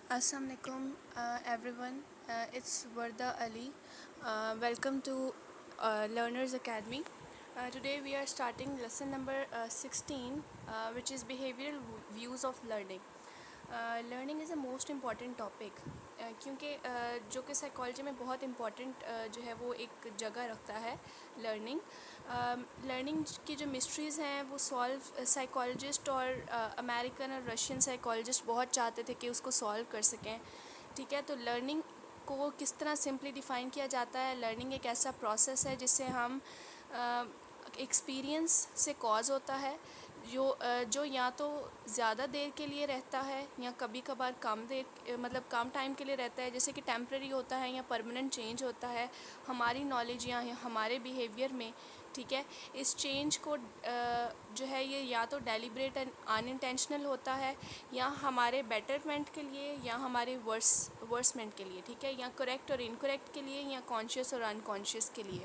Assalamualaikum everyone. It's Warda Ali. Welcome to Learners Academy. Today we are starting lesson number 16, which is behavioral views of learning. Learning is a most important topic क्योंकि जो कि psychology में बहुत important जो है वो एक जगह रखता है लर्निंग। लर्निंग की जो मिस्ट्रीज़ हैं वो सॉल्व साइकोलॉजिस्ट और अमेरिकन और रशियन साइकोलॉजिस्ट बहुत चाहते थे कि उसको सॉल्व कर सकें। ठीक है, तो लर्निंग को किस तरह सिंपली डिफ़ाइन किया जाता है। लर्निंग एक ऐसा प्रोसेस है जिससे हम एक्सपीरियंस से कॉज होता है जो या तो ज़्यादा देर के लिए रहता है या कभी कभार कम देर मतलब कम टाइम के लिए रहता है, जैसे कि टेम्प्रेरी होता है या परमानेंट चेंज होता है हमारी नॉलेज या हमारे बिहेवियर में। ठीक है, इस चेंज को जो है ये या तो डेलिब्रेट एंड अनइंटेंशनल होता है या हमारे बेटरमेंट के लिए या हमारे वर्समेंट के लिए। ठीक है, या करेक्ट और इनकरेक्ट के लिए या कॉन्शियस और अनकॉन्शियस के लिए।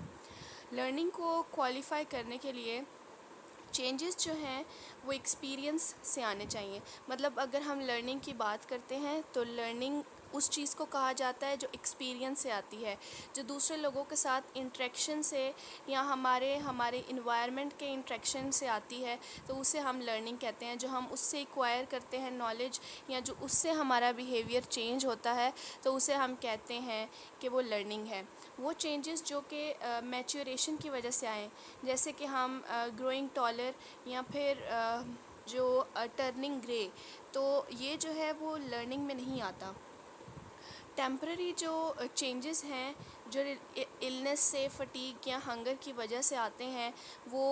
लर्निंग को क्वालिफाई करने के लिए चेंजेस जो हैं वो एक्सपीरियंस से आने चाहिए। मतलब अगर हम लर्निंग की बात करते हैं तो लर्निंग उस चीज़ को कहा जाता है जो एक्सपीरियंस से आती है, जो दूसरे लोगों के साथ इंटरेक्शन से या हमारे हमारे इन्वायरमेंट के इंटरेक्शन से आती है, तो उसे हम लर्निंग कहते हैं। जो हम उससे एक्वायर करते हैं नॉलेज या जो उससे हमारा बिहेवियर चेंज होता है, तो उसे हम कहते हैं कि वो लर्निंग है। वो चेंजेस जो कि मैच्योरेशन की वजह से आए, जैसे कि हम ग्रोइंग टॉलर या फिर जो टर्निंग ग्रे, तो ये जो है वो लर्निंग में नहीं आता। टेम्पररी जो चेंजेस हैं जो इलनेस से, फटीग या हंगर की वजह से आते हैं, वो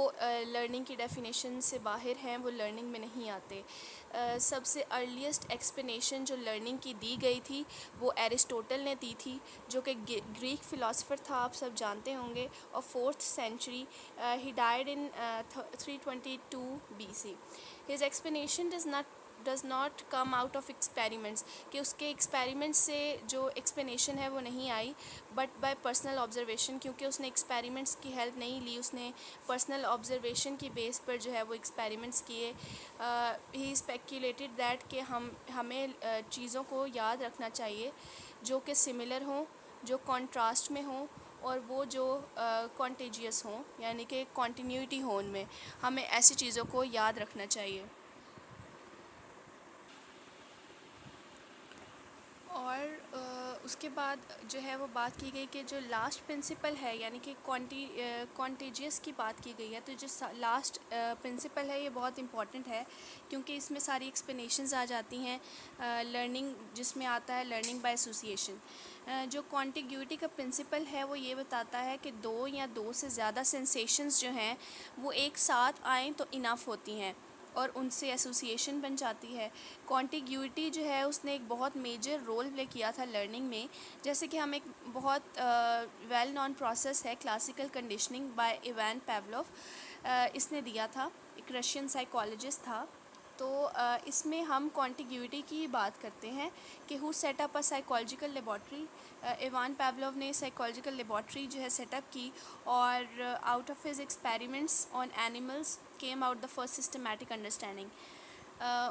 लर्निंग की डेफिनेशन से बाहर हैं, वो लर्निंग में नहीं आते। सबसे अर्लीस्ट एक्सप्लेनेशन जो लर्निंग की दी गई थी वो एरिस्टोटल ने दी थी, जो कि ग्रीक फ़िलासफ़र था, आप सब जानते होंगे, और 4th century. He died in 322 BC। His explanation does not come out of experiments, कि उसके एक्सपेरिमेंट से जो एक्सप्लेनेशन है वो नहीं आई, बट बाय पर्सनल ऑब्जर्वेशन, क्योंकि उसने एक्सपेरिमेंट्स की हेल्प नहीं ली, उसने पर्सनल ऑब्जर्वेशन की बेस पर जो है वो एक्सपेरिमेंट्स किए। ही स्पेक्यूलेटेड दैट कि हमें चीज़ों को याद रखना चाहिए जो कि सिमिलर हों, जो कॉन्ट्रास्ट में हों, और वो जो कॉन्टेजियस हों, यानी कि कॉन्टीन्यूटी हो उनमें, हमें ऐसी चीज़ों को याद रखना चाहिए। और उसके बाद जो है वो बात की गई कि जो लास्ट प्रिंसिपल है, यानी कि कॉन्टेजियस की बात की गई है, तो जो लास्ट प्रिंसिपल है ये बहुत इम्पॉर्टेंट है, क्योंकि इसमें सारी एक्सप्लेनेशंस आ जाती हैं लर्निंग, जिसमें आता है लर्निंग बाय एसोसिएशन। जो कॉन्टिग्यूटी का प्रिंसिपल है वो ये बताता है कि दो या दो से ज़्यादा सेंसेशंस जो हैं वो एक साथ आएँ तो इनफ होती हैं और उनसे एसोसिएशन बन जाती है। कॉन्टिग्यूटी जो है उसने एक बहुत मेजर रोल प्ले किया था लर्निंग में। जैसे कि हम एक बहुत वेल नॉन प्रोसेस है classical conditioning by Ivan Pavlov, इसने दिया था, एक रशियन साइकोलॉजिस्ट था। तो इसमें हम कॉन्टिग्यूटी की बात करते हैं कि who setup a psychological laboratory. Ivan Pavlov ने साइकोलॉजिकल लेबॉर्ट्री जो है सेटअप की, और out of his experiments on animals came out the first systematic understanding.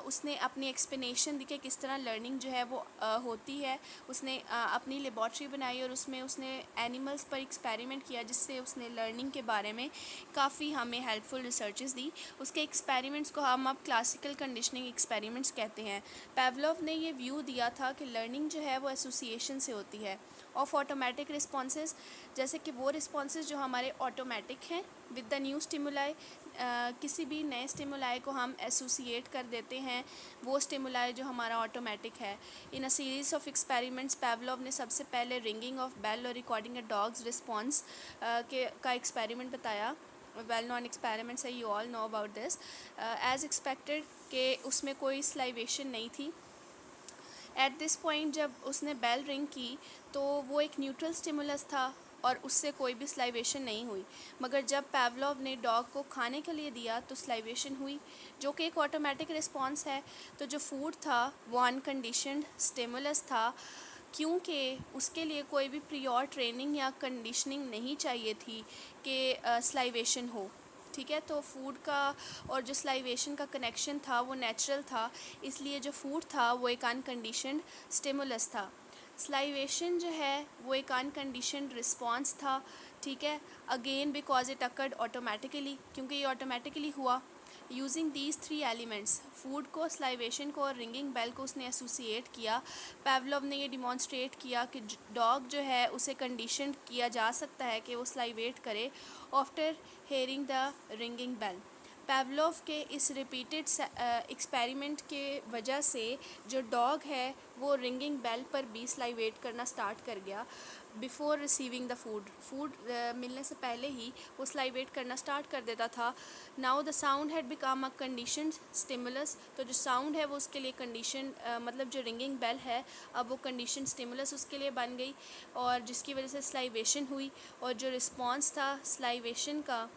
उसने अपनी एक्सप्लेनेशन दी कि किस तरह लर्निंग जो है वो होती है। उसने अपनी लेबॉर्ट्री बनाई और उसमें उसने एनिमल्स पर एक्सपेरिमेंट किया, जिससे उसने लर्निंग के बारे में काफ़ी हमें हेल्पफुल रिसर्चेस दी। उसके एक्सपेरिमेंट्स को हम अब क्लासिकल कंडीशनिंग एक्सपेरिमेंट्स कहते हैं। पावलोव ने ये व्यू दिया था कि लर्निंग जो है वो एसोसिएशन से होती है ऑफ ऑटोमेटिक रिस्पॉन्सेज, जैसे कि वो रिस्पॉन्सेज जो हमारे ऑटोमेटिक हैं विद द न्यू स्टिमुलाई। किसी भी नए स्टिमुलाई को हम एसोसिएट कर देते हैं वो स्टिमुलाई जो हमारा ऑटोमेटिक है। In a series of experiments Pavlov ने सबसे पहले रिंगिंग ऑफ बेल और रिकॉर्डिंग अ डॉग्स रिस्पॉन्स के का एक्सपेरिमेंट बताया। वेल नॉन एक्सपेरिमेंट्स है, you all know about this. As expected कि उसमें कोई स्लाइवेशन नहीं थी। एट दिस पॉइंट जब उसने बेल रिंग की तो वो एक न्यूट्रल स्टिमुलस था और उससे कोई भी स्लाइवेशन नहीं हुई। मगर जब पावलोव ने डॉग को खाने के लिए दिया तो स्लाइवेशन हुई, जो कि एक ऑटोमेटिक रिस्पॉन्स है। तो जो फूड था वो अनकंडीशनड स्टिमुलस था, क्योंकि उसके लिए कोई भी प्रियोर ट्रेनिंग या कंडीशनिंग नहीं चाहिए थी कि स्लाइवेशन हो। ठीक है। तो फूड का और जो स्लाइवेशन का कनेक्शन था वो नेचुरल था, इसलिए जो फूड था वो एक अनकंडीशनड स्टिमुलस था। स्लाइवेशन जो है वो एक अनकंडीशनड रिस्पॉन्स था, ठीक है। Again because it occurred automatically, क्योंकि ये ऑटोमेटिकली हुआ। Using these three elements, food को, स्लाइवेशन को और रिंगिंग बेल को उसने एसोसिएट किया। पेवलोव ने ये डिमॉन्स्ट्रेट किया कि डॉग जो है उसे कंडीशन किया जा सकता है कि वो स्लाइवेट करे after hearing the ringing bell. Pavlov के इस रिपीटेड एक्सपेरिमेंट के वजह से जो डॉग है वो रिंगिंग बेल पर भी स्लाइवेट करना स्टार्ट कर गया बिफ़ोर रिसीविंग द फूड मिलने से पहले ही वो स्लाइवेट करना स्टार्ट कर देता था। Now the sound had become a condition stimulus, तो जो साउंड है वो उसके लिए कंडीशन मतलब जो रिंगिंग बेल है अब वो कंडीशन स्टिमुलस उसके लिए बन गई, और जिसकी वजह से स्लाइवेशन हुई, और जो रिस्पॉन्स था स्लाइवेशन का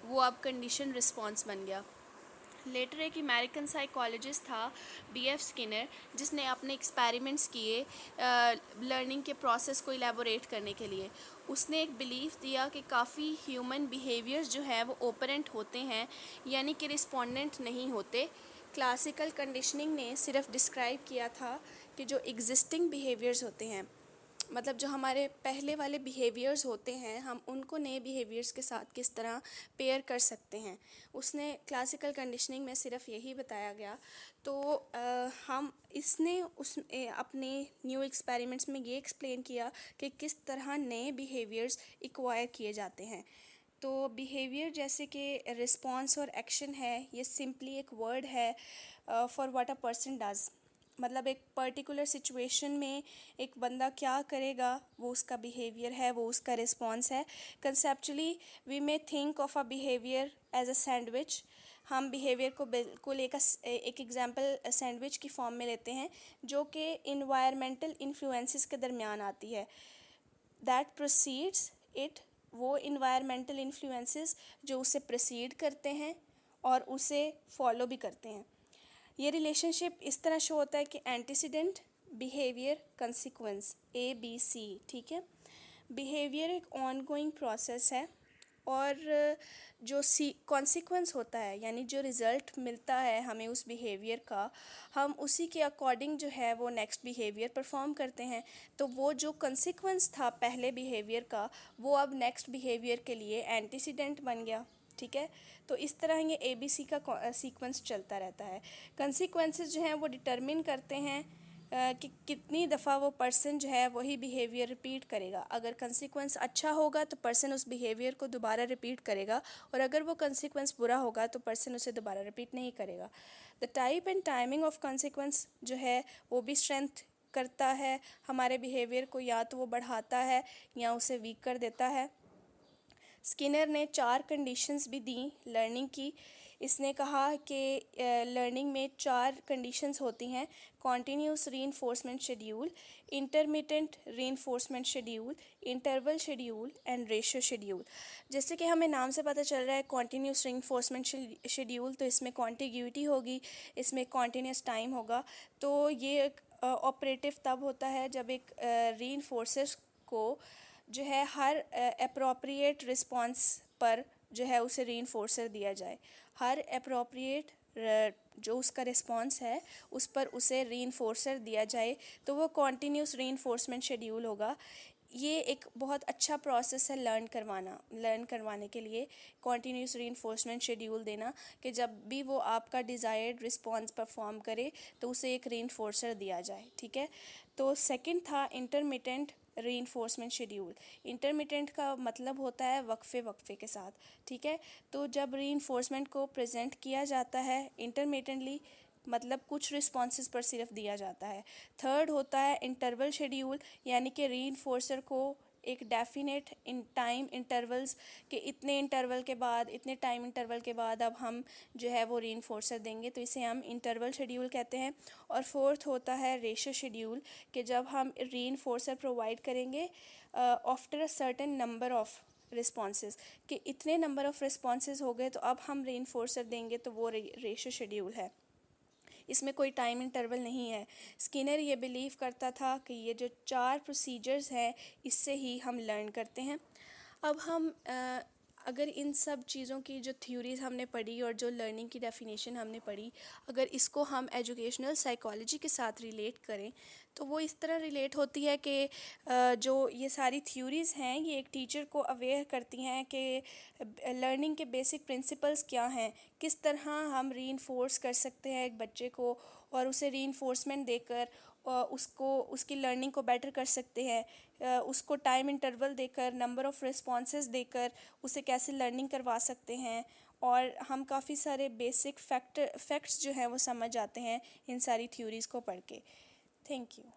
वो अब कंडीशन रिस्पॉन्स बन गया। लेटर एक अमेरिकन साइकोलॉजिस्ट था B.F. स्किनर, जिसने अपने एक्सपेरिमेंट्स किए लर्निंग के प्रोसेस को इलेबोरेट करने के लिए। उसने एक बिलीफ दिया कि काफ़ी ह्यूमन बिहेवियर्स जो है वो ओपरेंट होते हैं, यानी कि रिस्पोंडेंट नहीं होते। क्लासिकल कंडीशनिंग ने सिर्फ डिस्क्राइब किया था कि जो एग्जिस्टिंग बिहेवियर्स होते हैं, मतलब जो हमारे पहले वाले बिहेवियर्स होते हैं, हम उनको नए बिहेवियर्स के साथ किस तरह पेयर कर सकते हैं। उसने क्लासिकल कंडीशनिंग में सिर्फ यही बताया गया। तो हम इसने अपने न्यू एक्सपेरिमेंट्स में ये एक्सप्लेन किया कि किस तरह नए बिहेवियर्स एक्वायर किए जाते हैं। तो बिहेवियर जैसे कि रिस्पॉन्स और एक्शन है, ये सिंपली एक वर्ड है for what a person does, मतलब एक पर्टिकुलर सिचुएशन में एक बंदा क्या करेगा वो उसका बिहेवियर है, वो उसका रिस्पॉन्स है। Conceptually we may think of a behaviour as a sandwich. हम बिहेवियर को बिल्कुल एक एग्जांपल सैंडविच की फॉर्म में लेते हैं, जो कि इन्वायरमेंटल इन्फ्लुएंसेस के दरमियान आती है। दैट प्रोसीड्स इट, वो इन्वायरमेंटल इन्फ्लुएंसेस जो उसे प्रोसीड करते हैं और उसे फॉलो भी करते हैं। ये रिलेशनशिप इस तरह शो होता है कि एंटीसीडेंट, बिहेवियर, कंसिक्वेंस, ABC, ठीक है। बिहेवियर एक ऑनगोइंग प्रोसेस है, और जो कॉन्सिक्वेंस होता है, यानी जो रिज़ल्ट मिलता है हमें उस बिहेवियर का, हम उसी के अकॉर्डिंग जो है वो नेक्स्ट बिहेवियर परफॉर्म करते हैं। तो वो जो कंसिक्वेंस था पहले बिहेवियर का, वो अब नेक्स्ट बिहेवियर के लिए एंटीसीडेंट बन गया, ठीक है। तो इस तरह ये ABC का सीक्वेंस चलता रहता है। कंसिक्वेंसेस जो हैं वो डिटरमिन करते हैं कि कितनी दफ़ा वो पर्सन जो है वही बिहेवियर रिपीट करेगा। अगर कंसिक्वेंस अच्छा होगा तो पर्सन उस बिहेवियर को दोबारा रिपीट करेगा, और अगर वो कंसिक्वेंस बुरा होगा तो पर्सन उसे दोबारा रिपीट नहीं करेगा। The type and timing of consequence जो है वो भी स्ट्रेंथ करता है हमारे बिहेवियर को, या तो वो बढ़ाता है या उसे वीक कर देता है। स्किनर ने 4 कंडीशंस भी दी लर्निंग की। इसने कहा कि लर्निंग में 4 कंडीशंस होती हैं: continuous reinforcement schedule, intermittent reinforcement schedule, interval schedule and ratio schedule. जैसे कि हमें नाम से पता चल रहा है कॉन्टीन्यूस रीइंफोर्समेंट शेड्यूल, तो इसमें कॉन्टिग्यूटी होगी, इसमें कॉन्टीन्यूस टाइम होगा। तो ये ऑपरेटिव तब होता है जब एक रीइंफोर्सर्स को जो है हर अप्रोप्रिएट रिस्पॉन्स पर जो है उसे रीइंफोर्सर दिया जाए। हर अप्रोप्रिएट जो उसका रिस्पॉन्स है उस पर उसे रीइंफोर्सर दिया जाए, तो वो कॉन्टीन्यूस रीइंफोर्समेंट शेड्यूल होगा। ये एक बहुत अच्छा प्रोसेस है लर्न करवाने के लिए, कॉन्टीन्यूस रीइंफोर्समेंट शेड्यूल देना, कि जब भी वो आपका डिज़ायर्ड रिस्पॉन्स परफॉर्म करे तो उसे एक रीइंफोर्सर दिया जाए, ठीक है। तो सेकंड था इंटरमिटेंट रीइंफोर्समेंट शेड्यूल। इंटरमिटेंट का मतलब होता है वक्फे के साथ, ठीक है। तो जब रीइंफोर्समेंट को प्रेजेंट किया जाता है इंटरमिटेंटली, मतलब कुछ रिस्पॉन्सेस पर सिर्फ दिया जाता है। थर्ड होता है इंटरवल शेड्यूल, यानी कि रीइंफोर्सर को एक डेफिनेट इन टाइम इंटरवल्स के इतने इंटरवल के बाद, इतने टाइम इंटरवल के बाद अब हम जो है वो रीइंफोर्सर देंगे, तो इसे हम इंटरवल शेड्यूल कहते हैं। और फोर्थ होता है रेशियो शेड्यूल, कि जब हम रीइंफोर्सर प्रोवाइड करेंगे after a certain number of responses, कि इतने नंबर ऑफ़ रिस्पॉन्सेज हो गए तो अब हम रीइंफोर्सर देंगे, तो वो रेशियो शेड्यूल है। इसमें कोई टाइम इंटरवल नहीं है। स्किनर ये बिलीव करता था कि ये जो 4 प्रोसीजर्स हैं इससे ही हम लर्न करते हैं। अब हम अगर इन सब चीज़ों की जो थ्योरीज़ हमने पढ़ी और जो लर्निंग की डेफिनेशन हमने पढ़ी, अगर इसको हम एजुकेशनल साइकोलॉजी के साथ रिलेट करें तो वो इस तरह रिलेट होती है कि जो ये सारी थ्योरीज़ हैं ये एक टीचर को अवेयर करती हैं कि लर्निंग के बेसिक प्रिंसिपल्स क्या हैं, किस तरह हम रीइंफोर्स कर सकते हैं एक बच्चे को और उसे रीइंफोर्समेंट देकर उसको उसकी लर्निंग को बेटर कर सकते हैं, उसको टाइम इंटरवल देकर, नंबर ऑफ़ रिस्पॉन्सेज देकर उसे कैसे लर्निंग करवा सकते हैं। और हम काफ़ी सारे बेसिक फैक्ट्स जो हैं वो समझ आते हैं इन सारी थ्योरीज़ को पढ़ के। Thank you.